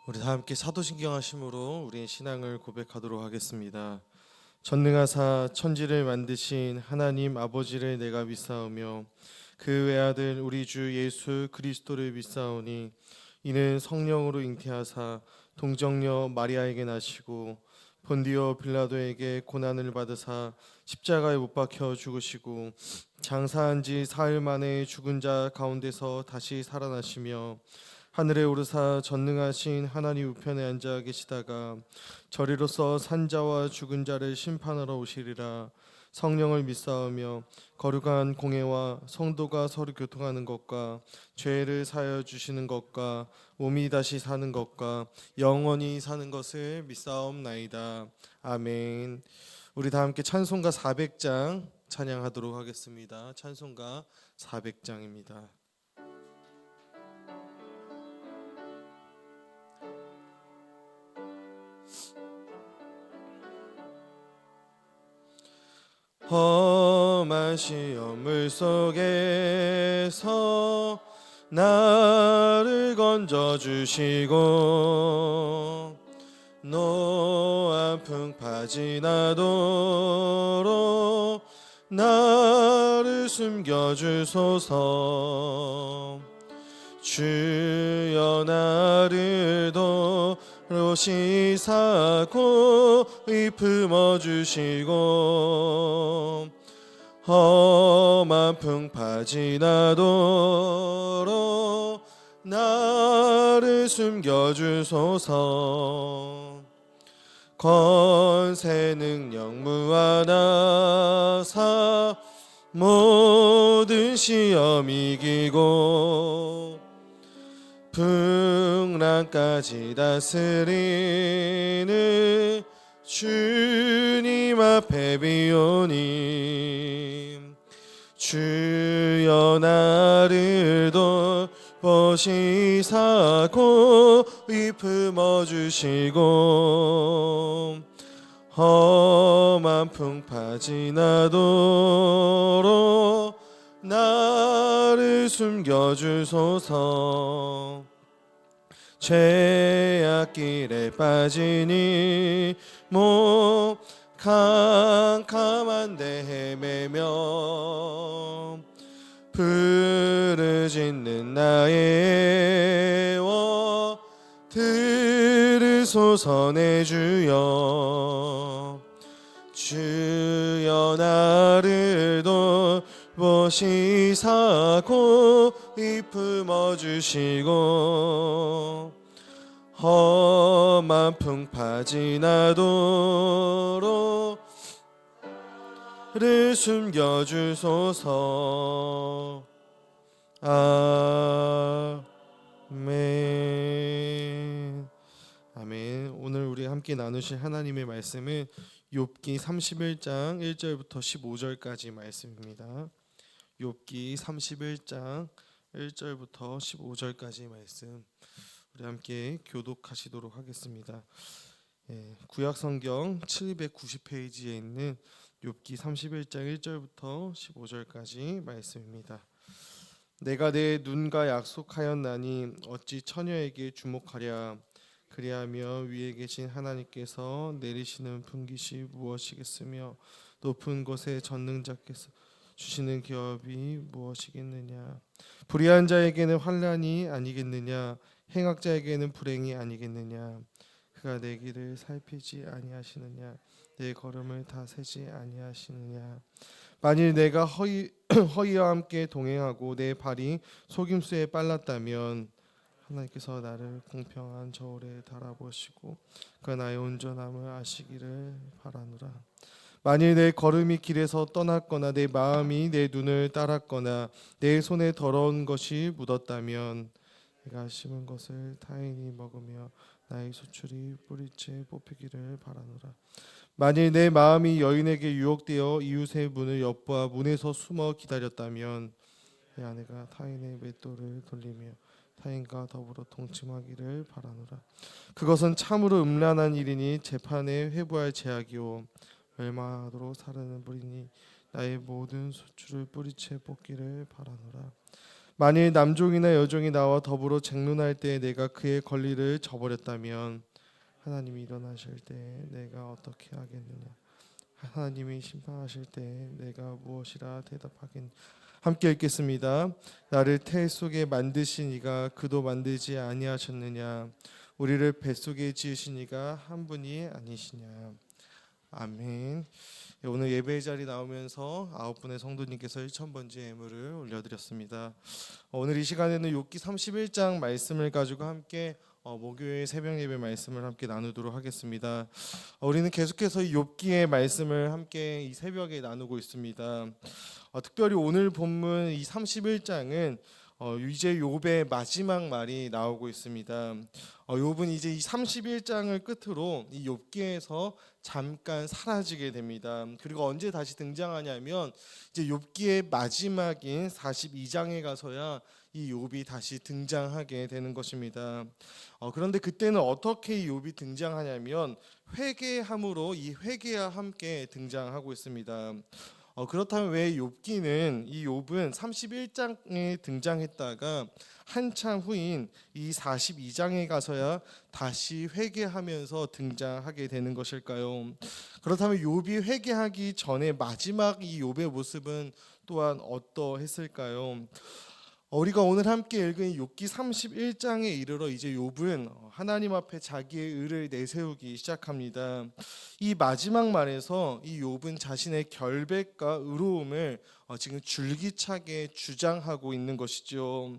우리 다 함께 사도신경 하심으로 우리의 신앙을 고백하도록 하겠습니다. 전능하사 천지를 만드신 하나님 아버지를 내가 믿사오며 그 외아들 우리 주 예수 그리스도를 믿사오니 이는 성령으로 잉태하사 동정녀 마리아에게 나시고 본디오 빌라도에게 고난을 받으사 십자가에 못 박혀 죽으시고 장사한 지 사흘 만에 죽은 자 가운데서 다시 살아나시며 하늘에 오르사 전능하신 하나님 우편에 앉아 계시다가 저리로서 산자와 죽은 자를 심판하러 오시리라. 성령을 믿사오며 거룩한 공회와 성도가 서로 교통하는 것과 죄를 사하여 주시는 것과 몸이 다시 사는 것과 영원히 사는 것을 믿사옵나이다. 아멘. 우리 다 함께 찬송가 400장 찬양하도록 하겠습니다. 찬송가 400장입니다. 험한 시험물 속에서 나를 건져주시고 노한 풍파 지나도록 나를 숨겨주소서. 주여 나를 도로시사 고이 품어주시고 험한 풍파 지나도록 나를 숨겨주소서. 권세 능력 무한하사 모든 시험 이기고 풍랑까지 다스리는 주님 앞에 비오니 주여 나를 돌보시사 고이 품어주시고 험한 풍파 지나도록 나를 숨겨주소서. 죄악길에 빠지니 몸 캄캄한데 헤매며 부르짖는 나의 워 들으소서 내 주여. 주여 나를 돌보시사 고이 품어주시고 험한 풍파 지나도록 를 숨겨주소서. 아멘. 아멘. 오늘 우리 함께 나누실 하나님의 말씀은 욥기 31장 1절부터 15절까지 말씀입니다. 욥기 31장 1절부터 15절까지 말씀 우리 함께 교독하시도록 하겠습니다. 구약성경 790페이지에 있는 욥기 31장 1절부터 15절까지 말씀입니다. 내가 내 눈과 약속하였나니 어찌 처녀에게 주목하랴. 그리하며 위에 계신 하나님께서 내리시는 분깃이 무엇이겠으며 높은 곳에 전능자께서 주시는 기업이 무엇이겠느냐. 불의한 자에게는 환난이 아니겠느냐. 행악자에게는 불행이 아니겠느냐. 그가 내 길을 살피지 아니하시느냐. 내 걸음을 다 세지 아니하시느냐. 만일 내가 허위와 함께 동행하고 내 발이 속임수에 빨랐다면 하나님께서 나를 공평한 저울에 달아보시고 그 나의 온전함을 아시기를 바라노라. 만일 내 걸음이 길에서 떠났거나 내 마음이 내 눈을 따랐거나 내 손에 더러운 것이 묻었다면 내가 심은 것을 타인이 먹으며 나의 소출이 뿌리째 뽑히기를 바라노라. 만일 내 마음이 여인에게 유혹되어 이웃의 문을 엿보아 문에서 숨어 기다렸다면 내 아내가 타인의 맷돌을 돌리며 타인과 더불어 동침하기를 바라노라. 그것은 참으로 음란한 일이니 재판에 회부할 제약이요 멸망하도록 사르는 불이니 나의 모든 소출을 뿌리채 뽑기를 바라노라. 만일 남종이나 여종이 나와 더불어 쟁론할 때 내가 그의 권리를 저버렸다면 하나님이 일어나실 때 내가 어떻게 하겠느냐? 하나님이 심판하실 때 내가 무엇이라 대답하겠느냐? 함께 읽겠습니다. 나를 태 속에 만드신 이가 그도 만들지 아니하셨느냐? 우리를 뱃속에 지으신 이가 한 분이 아니시냐? 아멘. 오늘 예배 자리 나오면서 9분의 성도님께서 1000번째 예물을 올려드렸습니다. 오늘 이 시간에는 욥기 31장 말씀을 가지고 함께 목요일 새벽 예배 말씀을 함께 나누도록 하겠습니다. 우리는 계속해서 이 욥기의 말씀을 함께 이 새벽에 나누고 있습니다. 특별히 오늘 본문 이 31장은 이제 욥의 마지막 말이 나오고 있습니다. 욥은 이제 이 31장을 끝으로 이 욥기에서 잠깐 사라지게 됩니다. 그리고 언제 다시 등장하냐면 이제 욥기의 마지막인 42장에 가서야 이 욥이 다시 등장하게 되는 것입니다. 그런데 그때는 어떻게 이 욥이 등장하냐면 회개함으로 이 회개와 함께 등장하고 있습니다. 그렇다면 왜 욥기는 이 욥은 31장에 등장했다가 한참 후인 이 42장에 가서야 다시 회개하면서 등장하게 되는 것일까요? 그렇다면 욥이 회개하기 전에 마지막 이 욥의 모습은 또한 어떠했을까요? 우리가 오늘 함께 읽은 욥기 31장에 이르러 이제 욥은 하나님 앞에 자기의 의를 내세우기 시작합니다. 이 마지막 말에서 이 욥은 자신의 결백과 의로움을 지금 줄기차게 주장하고 있는 것이죠.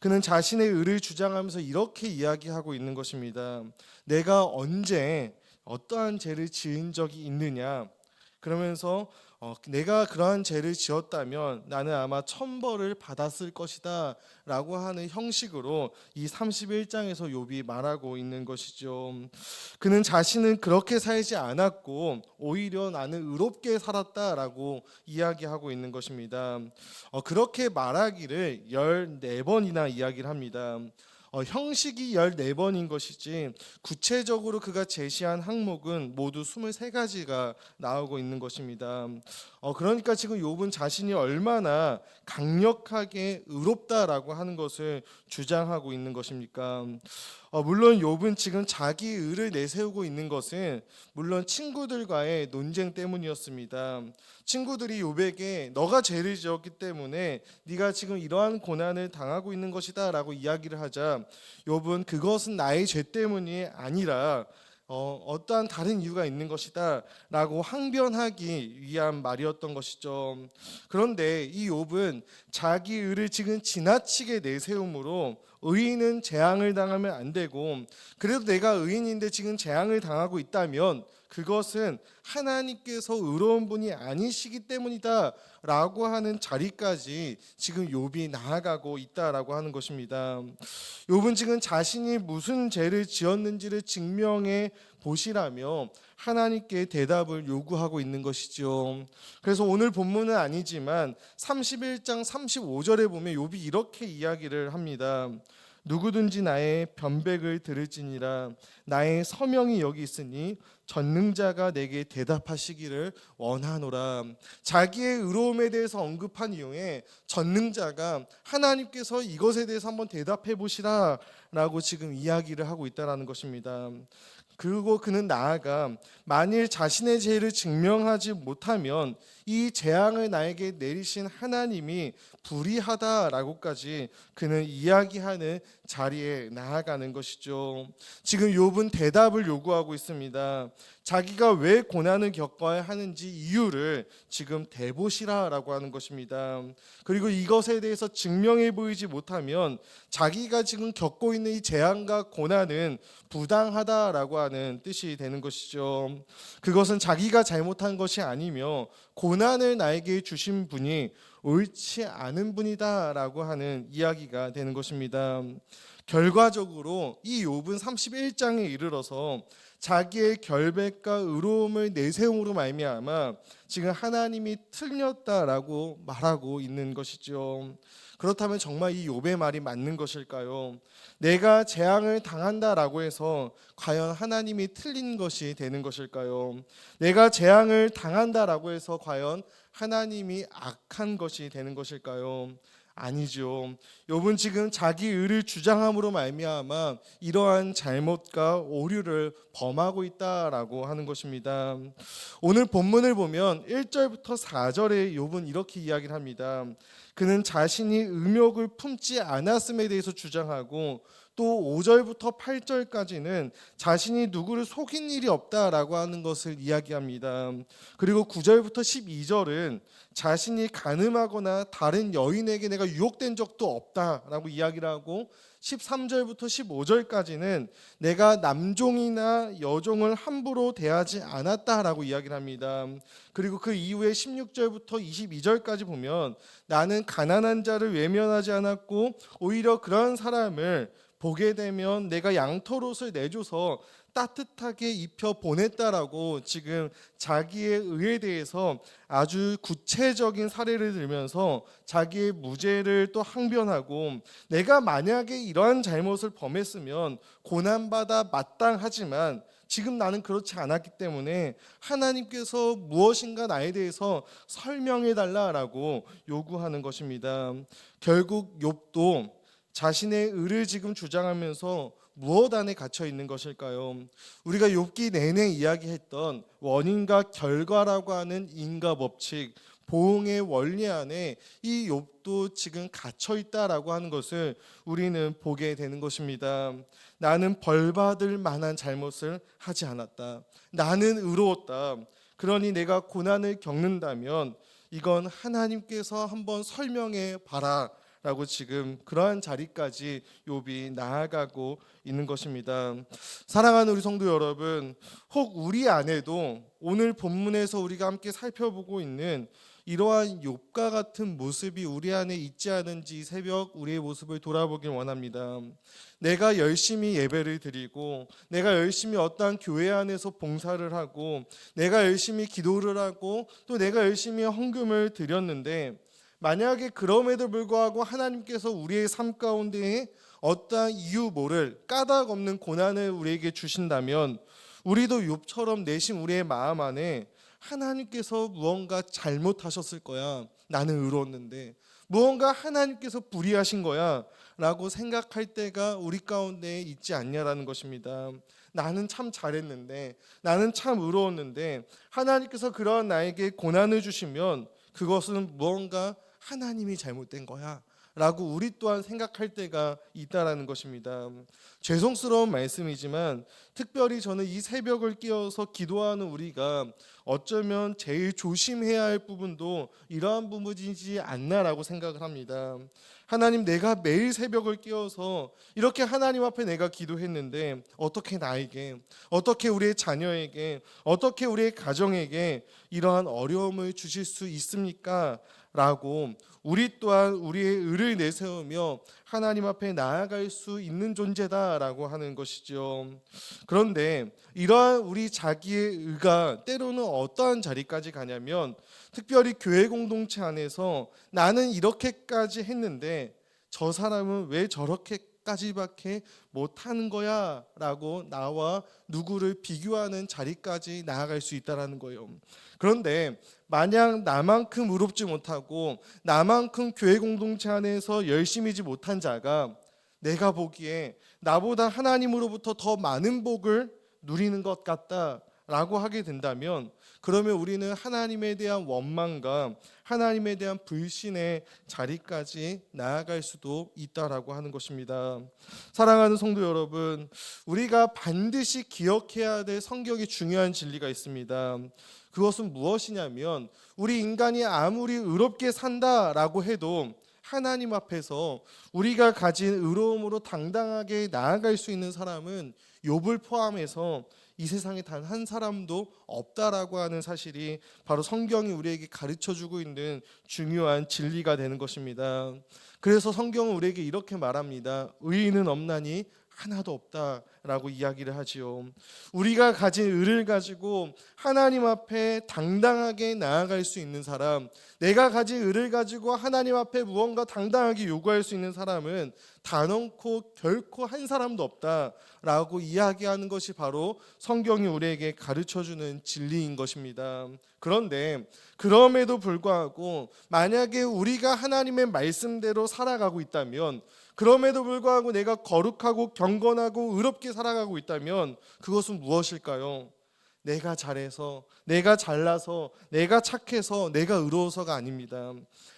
그는 자신의 의를 주장하면서 이렇게 이야기하고 있는 것입니다. 내가 언제 어떠한 죄를 지은 적이 있느냐? 그러면서 내가 그러한 죄를 지었다면 나는 아마 천벌을 받았을 것이다 라고 하는 형식으로 이 31장에서 욥이 말하고 있는 것이죠. 그는 자신은 그렇게 살지 않았고 오히려 나는 의롭게 살았다라고 이야기하고 있는 것입니다. 그렇게 말하기를 14번이나 이야기를 합니다. 형식이 14번인 것이지 구체적으로 그가 제시한 항목은 모두 23가지가 나오고 있는 것입니다. 그러니까 지금 욥은 자신이 얼마나 강력하게 의롭다라고 하는 것을 주장하고 있는 것입니까? 물론 욥은 지금 자기 의를 내세우고 있는 것은 물론 친구들과의 논쟁 때문이었습니다. 친구들이 욥에게 너가 죄를 지었기 때문에 네가 지금 이러한 고난을 당하고 있는 것이다 라고 이야기를 하자 욥은 그것은 나의 죄 때문이 아니라 어떠한 다른 이유가 있는 것이다 라고 항변하기 위한 말이었던 것이죠. 그런데 이 욥은 자기 의를 지금 지나치게 내세움으로 의인은 재앙을 당하면 안 되고 그래도 내가 의인인데 지금 재앙을 당하고 있다면 그것은 하나님께서 의로운 분이 아니시기 때문이다 라고 하는 자리까지 지금 욥이 나아가고 있다라고 하는 것입니다. 욥은 지금 자신이 무슨 죄를 지었는지를 증명해 보시라며 하나님께 대답을 요구하고 있는 것이죠. 그래서 오늘 본문은 아니지만 31장 35절에 보면 욥이 이렇게 이야기를 합니다. 누구든지 나의 변백을 들을지니라 나의 서명이 여기 있으니 전능자가 내게 대답하시기를 원하노라. 자기의 의로움에 대해서 언급한 이후에 전능자가 하나님께서 이것에 대해서 한번 대답해 보시라 라고 지금 이야기를 하고 있다는 것입니다. 그리고 그는 나아가 만일 자신의 죄를 증명하지 못하면 이 재앙을 나에게 내리신 하나님이 불의하다라고까지 그는 이야기하는 자리에 나아가는 것이죠. 지금 욥은 대답을 요구하고 있습니다. 자기가 왜 고난을 겪어야 하는지 이유를 지금 대보시라라고 하는 것입니다. 그리고 이것에 대해서 증명해 보이지 못하면 자기가 지금 겪고 있는 이 재앙과 고난은 부당하다라고 하는 뜻이 되는 것이죠. 그것은 자기가 잘못한 것이 아니며 고난을 나에게 주신 분이 옳지 않은 분이다라고 하는 이야기가 되는 것입니다. 결과적으로 이 욥은 31장에 이르러서 자기의 결백과 의로움을 내세움으로 말미암아 지금 하나님이 틀렸다라고 말하고 있는 것이죠. 그렇다면 정말 이 욥의 말이 맞는 것일까요? 내가 재앙을 당한다라고 해서 과연 하나님이 틀린 것이 되는 것일까요? 내가 재앙을 당한다라고 해서 과연 하나님이 악한 것이 되는 것일까요? 아니죠. 욥은 지금 자기 의를 주장함으로 말미암아 이러한 잘못과 오류를 범하고 있다라고 하는 것입니다. 오늘 본문을 보면 1절부터 4절에 욥은 이렇게 이야기를 합니다. 그는 자신이 음욕을 품지 않았음에 대해서 주장하고 또 5절부터 8절까지는 자신이 누구를 속인 일이 없다라고 하는 것을 이야기합니다. 그리고 9절부터 12절은 자신이 간음하거나 다른 여인에게 내가 유혹된 적도 없다라고 이야기를 하고 13절부터 15절까지는 내가 남종이나 여종을 함부로 대하지 않았다라고 이야기를 합니다. 그리고 그 이후에 16절부터 22절까지 보면 나는 가난한 자를 외면하지 않았고 오히려 그런 사람을 보게 되면 내가 양털옷을 내줘서 따뜻하게 입혀 보냈다라고 지금 자기의 의에 대해서 아주 구체적인 사례를 들면서 자기의 무죄를 또 항변하고 내가 만약에 이러한 잘못을 범했으면 고난받아 마땅하지만 지금 나는 그렇지 않았기 때문에 하나님께서 무엇인가 나에 대해서 설명해 달라라고 요구하는 것입니다. 결국 욥도 자신의 의를 지금 주장하면서 무엇 안에 갇혀 있는 것일까요? 우리가 욥기 내내 이야기했던 원인과 결과라고 하는 인과 법칙, 보응의 원리 안에 이 욥도 지금 갇혀 있다라고 하는 것을 우리는 보게 되는 것입니다. 나는 벌받을 만한 잘못을 하지 않았다. 나는 의로웠다. 그러니 내가 고난을 겪는다면 이건 하나님께서 한번 설명해 봐라 라고 지금 그러한 자리까지 욥이 나아가고 있는 것입니다. 사랑하는 우리 성도 여러분, 혹 우리 안에도 오늘 본문에서 우리가 함께 살펴보고 있는 이러한 욥과 같은 모습이 우리 안에 있지 않은지 새벽 우리의 모습을 돌아보길 원합니다. 내가 열심히 예배를 드리고 내가 열심히 어떠한 교회 안에서 봉사를 하고 내가 열심히 기도를 하고 또 내가 열심히 헌금을 드렸는데 만약에 그럼에도 불구하고 하나님께서 우리의 삶 가운데에 어떠한 이유 모를 까닭 없는 고난을 우리에게 주신다면 우리도 욥처럼 내심 우리의 마음 안에 하나님께서 무언가 잘못하셨을 거야. 나는 의로웠는데 무언가 하나님께서 불의하신 거야 라고 생각할 때가 우리 가운데 있지 않냐라는 것입니다. 나는 참 잘했는데 나는 참 의로웠는데 하나님께서 그런 나에게 고난을 주시면 그것은 무언가 하나님이 잘못된 거야 라고 우리 또한 생각할 때가 있다라는 것입니다. 죄송스러운 말씀이지만 특별히 저는 이 새벽을 깨어서 기도하는 우리가 어쩌면 제일 조심해야 할 부분도 이러한 부분이지 않나라고 생각을 합니다. 하나님, 내가 매일 새벽을 깨어서 이렇게 하나님 앞에 내가 기도했는데 어떻게 나에게, 어떻게 우리의 자녀에게, 어떻게 우리의 가정에게 이러한 어려움을 주실 수 있습니까? 라고 우리 또한 우리의 의를 내세우며 하나님 앞에 나아갈 수 있는 존재다라고 하는 것이죠. 그런데 이러한 우리 자기의 의가 때로는 어떠한 자리까지 가냐면 특별히 교회 공동체 안에서 나는 이렇게까지 했는데 저 사람은 왜 저렇게까지밖에 못하는 거야 라고 나와 누구를 비교하는 자리까지 나아갈 수 있다는 거예요. 그런데 만약 나만큼 의롭지 못하고 나만큼 교회 공동체 안에서 열심히지 못한 자가 내가 보기에 나보다 하나님으로부터 더 많은 복을 누리는 것 같다라고 하게 된다면 그러면 우리는 하나님에 대한 원망과 하나님에 대한 불신의 자리까지 나아갈 수도 있다라고 하는 것입니다. 사랑하는 성도 여러분, 우리가 반드시 기억해야 될 성경의 중요한 진리가 있습니다. 그것은 무엇이냐면 우리 인간이 아무리 의롭게 산다라고 해도 하나님 앞에서 우리가 가진 의로움으로 당당하게 나아갈 수 있는 사람은 욥을 포함해서 이 세상에 단 한 사람도 없다라고 하는 사실이 바로 성경이 우리에게 가르쳐주고 있는 중요한 진리가 되는 것입니다. 그래서 성경은 우리에게 이렇게 말합니다. 의인은 없나니 하나도 없다라고 이야기를 하지요. 우리가 가진 의를 가지고 하나님 앞에 당당하게 나아갈 수 있는 사람, 내가 가진 의를 가지고 하나님 앞에 무언가 당당하게 요구할 수 있는 사람은 단언코 결코 한 사람도 없다라고 이야기하는 것이 바로 성경이 우리에게 가르쳐주는 진리인 것입니다. 그런데 그럼에도 불구하고 만약에 우리가 하나님의 말씀대로 살아가고 있다면, 그럼에도 불구하고 내가 거룩하고 경건하고 의롭게 살아가고 있다면 그것은 무엇일까요? 내가 잘해서, 내가 잘나서, 내가 착해서, 내가 의로워서가 아닙니다.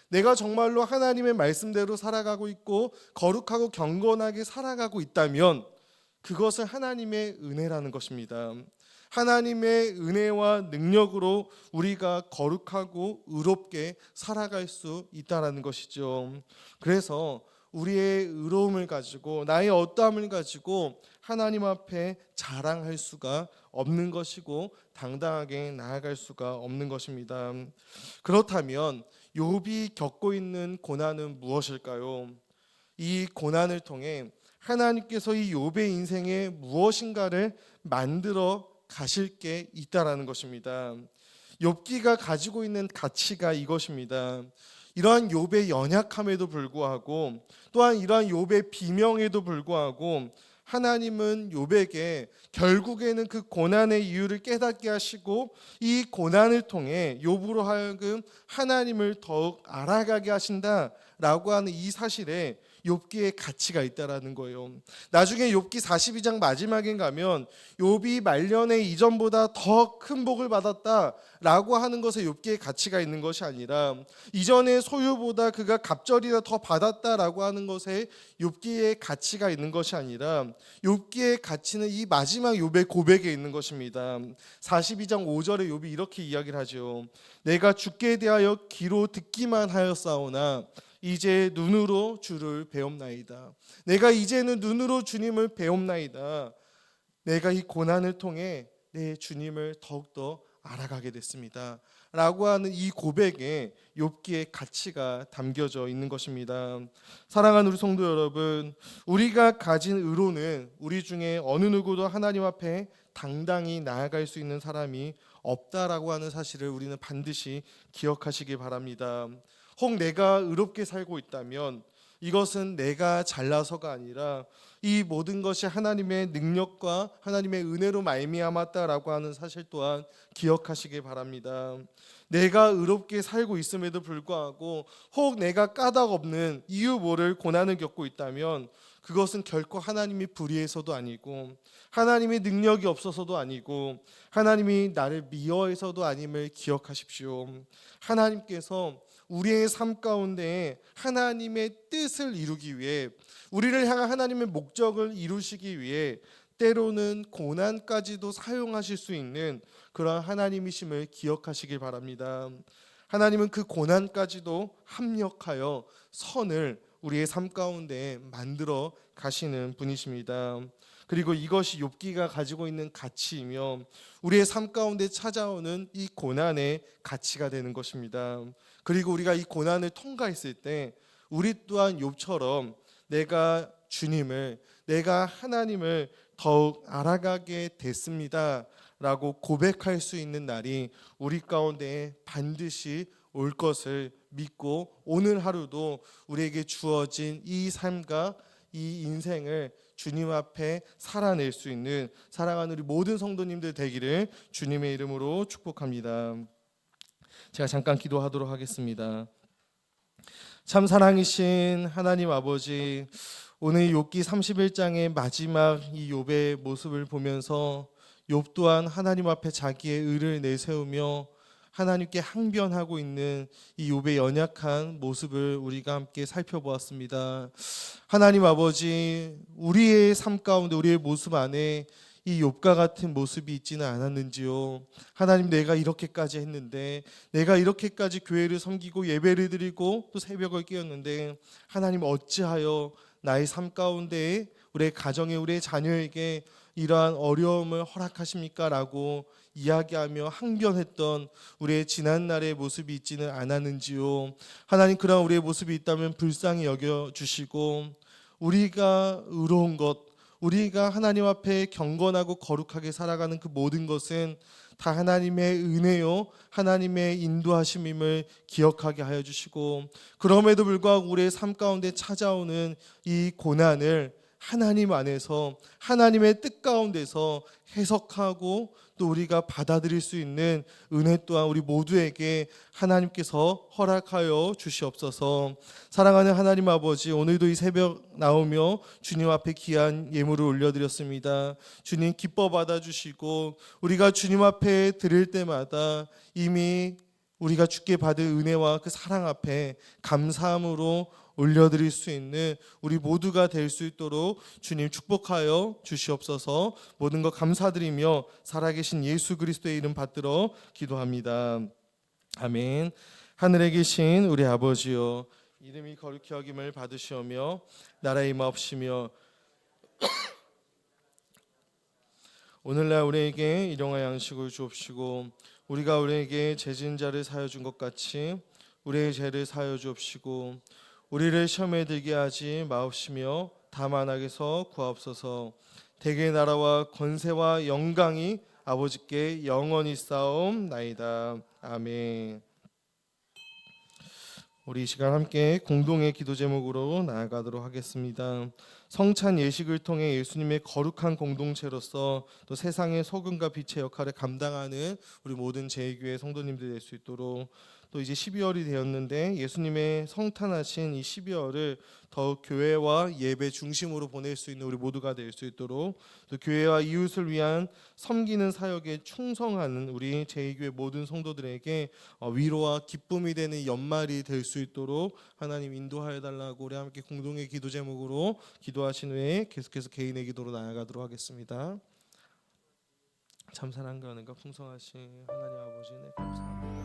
내가 정말로 하나님의 말씀대로 살아가고 있고 거룩하고 경건하게 살아가고 있다면 그것은 하나님의 은혜라는 것입니다. 하나님의 은혜와 능력으로 우리가 거룩하고 의롭게 살아갈 수 있다는 것이죠. 그래서 우리의 의로움을 가지고, 나의 어떠함을 가지고 하나님 앞에 자랑할 수가 없는 것이고 당당하게 나아갈 수가 없는 것입니다. 그렇다면 욥이 겪고 있는 고난은 무엇일까요? 이 고난을 통해 하나님께서 이 욥의 인생에 무엇인가를 만들어 가실 게 있다라는 것입니다. 욥기가 가지고 있는 가치가 이것입니다. 이러한 욥의 연약함에도 불구하고, 또한 이러한 욥의 비명에도 불구하고 하나님은 욥에게 결국에는 그 고난의 이유를 깨닫게 하시고 이 고난을 통해 욥으로 하여금 하나님을 더욱 알아가게 하신다라고 하는 이 사실에 욥기의 가치가 있다라는 거예요. 나중에 욥기 42장 마지막에 가면 욥이 말년에 이전보다 더 큰 복을 받았다라고 하는 것에 욥기의 가치가 있는 것이 아니라 이전의 소유보다 그가 갑절이나 더 받았다라고 하는 것에 욥기의 가치가 있는 것이 아니라 욥기의 가치는 이 마지막 욥의 고백에 있는 것입니다. 42장 5절에 욥이 이렇게 이야기를 하죠. 내가 주께 대하여 귀로 듣기만 하였사오나 이제 눈으로 주를 배움나이다. 내가 이제는 눈으로 주님을 배움나이다. 내가 이 고난을 통해 내 주님을 더욱더 알아가게 됐습니다 라고 하는 이 고백에 욥기의 가치가 담겨져 있는 것입니다. 사랑하는 우리 성도 여러분, 우리가 가진 의로는 우리 중에 어느 누구도 하나님 앞에 당당히 나아갈 수 있는 사람이 없다라고 하는 사실을 우리는 반드시 기억하시기 바랍니다. 혹 내가 의롭게 살고 있다면 이것은 내가 잘나서가 아니라 이 모든 것이 하나님의 능력과 하나님의 은혜로 말미암았다라고 하는 사실 또한 기억하시기 바랍니다. 내가 의롭게 살고 있음에도 불구하고 혹 내가 까닭 없는 이유 모를 고난을 겪고 있다면 그것은 결코 하나님이 불의해서도 아니고 하나님의 능력이 없어서도 아니고 하나님이 나를 미워해서도 아님을 기억하십시오. 하나님께서 우리의 삶 가운데 하나님의 뜻을 이루기 위해, 우리를 향한 하나님의 목적을 이루시기 위해 때로는 고난까지도 사용하실 수 있는 그러한 하나님이심을 기억하시길 바랍니다. 하나님은 그 고난까지도 합력하여 선을 우리의 삶 가운데 만들어 가시는 분이십니다. 그리고 이것이 욥기가 가지고 있는 가치이며 우리의 삶 가운데 찾아오는 이 고난의 가치가 되는 것입니다. 그리고 우리가 이 고난을 통과했을 때 우리 또한 욥처럼 내가 주님을, 내가 하나님을 더욱 알아가게 됐습니다 라고 고백할 수 있는 날이 우리 가운데 반드시 올 것을 믿고 오늘 하루도 우리에게 주어진 이 삶과 이 인생을 주님 앞에 살아낼 수 있는 사랑하는 우리 모든 성도님들 되기를 주님의 이름으로 축복합니다. 제가 잠깐 기도하도록 하겠습니다. 참 사랑이신 하나님 아버지, 오늘 욥기 31장의 마지막 이 욥의 모습을 보면서 욥 또한 하나님 앞에 자기의 의를 내세우며 하나님께 항변하고 있는 이 욥의 연약한 모습을 우리가 함께 살펴보았습니다. 하나님 아버지, 우리의 삶 가운데 우리의 모습 안에 이 욥과 같은 모습이 있지는 않았는지요. 하나님, 내가 이렇게까지 했는데, 내가 이렇게까지 교회를 섬기고 예배를 드리고 또 새벽을 깨웠는데 하나님 어찌하여 나의 삶 가운데 우리의 가정에, 우리의 자녀에게 이러한 어려움을 허락하십니까? 라고 이야기하며 항변했던 우리의 지난날의 모습이 있지는 않았는지요. 하나님, 그런 우리의 모습이 있다면 불쌍히 여겨주시고 우리가 의로운 것, 우리가 하나님 앞에 경건하고 거룩하게 살아가는 그 모든 것은 다 하나님의 은혜요 하나님의 인도하심임을 기억하게 하여 주시고, 그럼에도 불구하고 우리의 삶 가운데 찾아오는 이 고난을 하나님 안에서 하나님의 뜻 가운데서 해석하고 또 우리가 받아들일 수 있는 은혜 또한 우리 모두에게 하나님께서 허락하여 주시옵소서. 사랑하는 하나님 아버지, 오늘도 이 새벽 나오며 주님 앞에 귀한 예물을 올려드렸습니다. 주님 기뻐 받아주시고 우리가 주님 앞에 드릴 때마다 이미 우리가 주께 받은 은혜와 그 사랑 앞에 감사함으로 올려드릴 수 있는 우리 모두가 될 수 있도록 주님 축복하여 주시옵소서. 모든 것 감사드리며 살아계신 예수 그리스도의 이름 받들어 기도합니다. 아멘. 하늘에 계신 우리 아버지여, 이름이 거룩히 여김을 받으시오며 나라의 임하옵시며 오늘날 우리에게 일용할 양식을 주옵시고 우리가 우리에게 죄 지은 자를 사하여 준 것 같이 우리의 죄를 사하여 주옵시고 우리를 시험에 들게 하지 마옵시며 다만 악에서 구하옵소서. 대개의 나라와 권세와 영광이 아버지께 영원히 쌓옵나이다. 아멘. 우리 이 시간 함께 공동의 기도 제목으로 나아가도록 하겠습니다. 성찬 예식을 통해 예수님의 거룩한 공동체로서 또 세상의 소금과 빛의 역할을 감당하는 우리 모든 제2교회 성도님들 될 수 있도록, 또 이제 12월이 되었는데 예수님의 성탄하신 이 12월을 더욱 교회와 예배 중심으로 보낼 수 있는 우리 모두가 될 수 있도록, 또 교회와 이웃을 위한 섬기는 사역에 충성하는 우리 제2교회 모든 성도들에게 위로와 기쁨이 되는 연말이 될 수 있도록 하나님 인도하여 달라고 우리 함께 공동의 기도 제목으로 기도하신 후에 계속해서 개인의 기도로 나아가도록 하겠습니다. 참 사랑과 은혜가 풍성하신 하나님 아버지, 네 감사합니다.